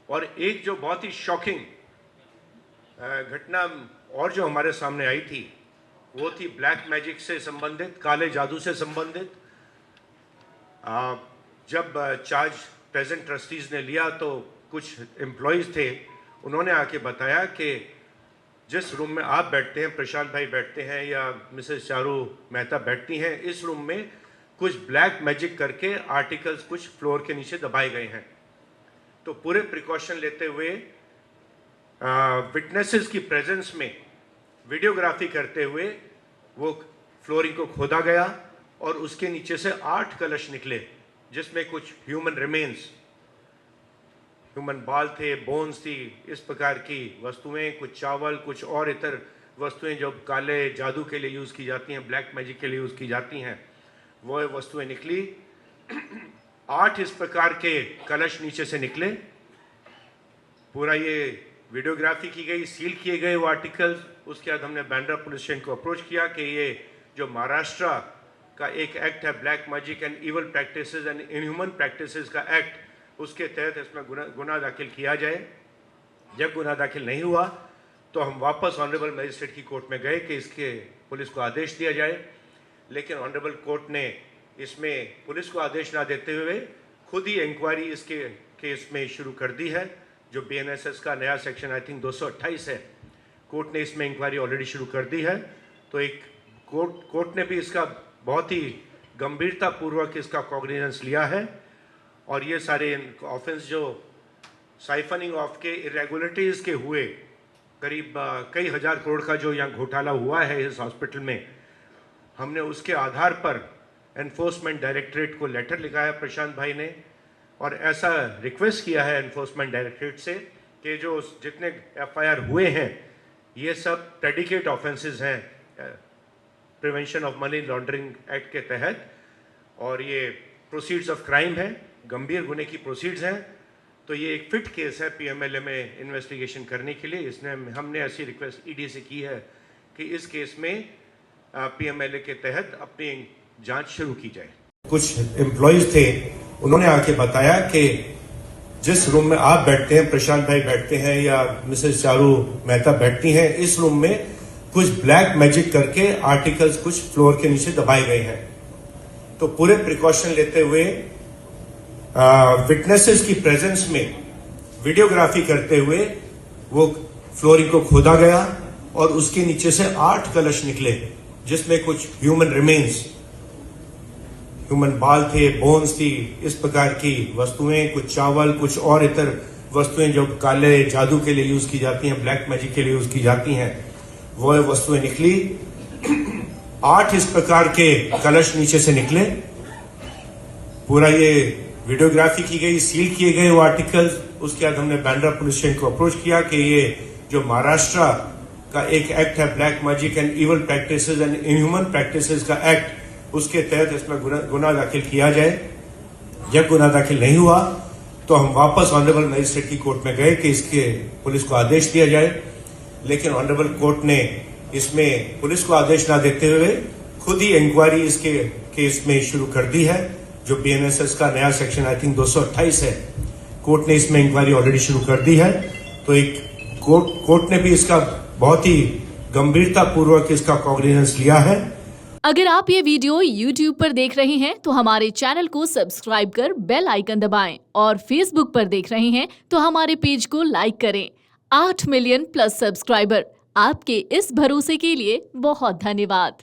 और एक जो बहुत ही शॉकिंग घटना और जो हमारे सामने आई थी वो थी ब्लैक मैजिक से संबंधित, काले जादू से संबंधित। जब चार्ज प्रेजेंट ट्रस्टीज़ ने लिया तो कुछ एम्प्लॉयज़ थे, उन्होंने आके बताया कि जिस रूम में आप बैठते हैं, प्रशांत भाई बैठते हैं या मिसेस चारू मेहता बैठती हैं, इस रूम में कुछ ब्लैक मैजिक करके आर्टिकल्स कुछ फ्लोर के नीचे दबाए गए हैं। तो पूरे प्रिकॉशन लेते हुए विटनेसेस की प्रेजेंस में वीडियोग्राफी करते हुए वो फ्लोरिंग को खोदा गया और उसके नीचे से 8 कलश निकले, जिसमें कुछ ह्यूमन रिमेन्स, ह्यूमन बाल थे, बोन्स थी, इस प्रकार की वस्तुएं, कुछ चावल, कुछ और इतर वस्तुएं जो काले जादू के लिए यूज़ की जाती हैं, ब्लैक मैजिक के लिए यूज़ की जाती हैं, वो वस्तुएं निकली। 8 इस प्रकार के कलश नीचे से निकले। पूरा ये वीडियोग्राफी की गई, सील किए गए वो आर्टिकल्स। उसके बाद हमने बांद्रा पुलिस स्टेशन को अप्रोच किया कि ये जो महाराष्ट्र का एक एक्ट है, black magic and evil practices and inhuman practices का एक्ट, उसके तहत इसमें गुना दाखिल किया जाए। जब गुना दाखिल नहीं हुआ तो हम वापस ऑनरेबल मजिस्ट्रेट की कोर्ट में गए कि इसके पुलिस को आदेश दिया जाए, लेकिन ऑनरेबल कोर्ट ने इसमें पुलिस को आदेश ना देते हुए खुद ही इंक्वायरी इसके केस में शुरू कर दी है। जो BNSS का नया सेक्शन आई थिंक 228 है, कोर्ट ने इसमें इंक्वायरी ऑलरेडी शुरू कर दी है। तो एक कोर्ट ने भी इसका बहुत ही गंभीरता पूर्वक इसका कॉग्निजेंस लिया है और ये सारे ऑफेंस जो साइफनिंग ऑफ के इरेगुलरिटीज़ के हुए, करीब कई हज़ार करोड़ का जो यहाँ घोटाला हुआ है इस हॉस्पिटल में, हमने उसके आधार पर एनफोर्समेंट डायरेक्टरेट को लेटर लिखा है प्रशांत भाई ने, और ऐसा रिक्वेस्ट किया है एनफोर्समेंट डायरेक्टरेट से कि जो जितने FIR हुए हैं ये सब प्रेडिकेट ऑफेंसेस हैं prevention of money laundering act के तहत, और ये प्रोसीड्स ऑफ क्राइम है, गंभीर गुने की प्रोसीड्स हैं। तो ये एक फिट केस है PMLA में इन्वेस्टिगेशन करने के लिए। इसने हमने ऐसी रिक्वेस्ट ED से की है कि इस केस में PMLA के तहत अपनी जांच शुरू की जाए। कुछ एम्प्लॉयज थे, उन्होंने आके बताया कि जिस रूम में आप बैठते हैं, प्रशांत भाई बैठते हैं या मिसेस चारू मेहता बैठती हैं, इस रूम में कुछ ब्लैक मैजिक करके आर्टिकल्स कुछ फ्लोर के नीचे दबाए गए हैं। तो पूरे प्रिकॉशन लेते हुए विटनेसेस की प्रेजेंस में वीडियोग्राफी करते हुए वो फ्लोरिंग को खोदा गया और उसके नीचे से 8 कलश निकले, जिसमें कुछ ह्यूमन रिमेन्स, ह्यूमन बाल थे, बोन्स थी, इस प्रकार की वस्तुएं, कुछ चावल, कुछ और इतर वस्तुएं जो काले जादू के लिए यूज की जाती हैं, ब्लैक मैजिक के लिए यूज की जाती हैं, वो वस्तुएं निकली। 8 इस प्रकार के कलश नीचे से निकले। पूरा ये वीडियोग्राफी की गई, सील किए गए वो आर्टिकल्स। उसके बाद हमने बांद्रा पुलिस स्टेशन को अप्रोच किया कि ये जो महाराष्ट्र का एक एक्ट है, black magic and evil practices and inhuman practices का एक्ट, उसके तहत इसमें गुना दाखिल किया जाए। जब गुना दाखिल नहीं हुआ तो हम वापस ऑनरेबल मजिस्ट्रेट की कोर्ट में गए कि इसके पुलिस को आदेश दिया जाए, लेकिन ऑनरेबल कोर्ट ने इसमें पुलिस को आदेश ना देते हुए खुद ही इंक्वायरी इसके केस में शुरू कर दी है। जो BNSS का नया सेक्शन आई थिंक 228 है, कोर्ट ने इसमें इंक्वायरी ऑलरेडी शुरू कर दी है। तो एक कोर्ट ने भी इसका बहुत ही गंभीरता पूर्वक इसका कॉग्निजेंस लिया है। अगर आप ये वीडियो YouTube पर देख रहे हैं तो हमारे चैनल को सब्सक्राइब कर बेल आइकन दबाएं, और Facebook पर देख रहे हैं तो हमारे पेज को लाइक करें। 8 मिलियन प्लस सब्सक्राइबर, आपके इस भरोसे के लिए बहुत धन्यवाद।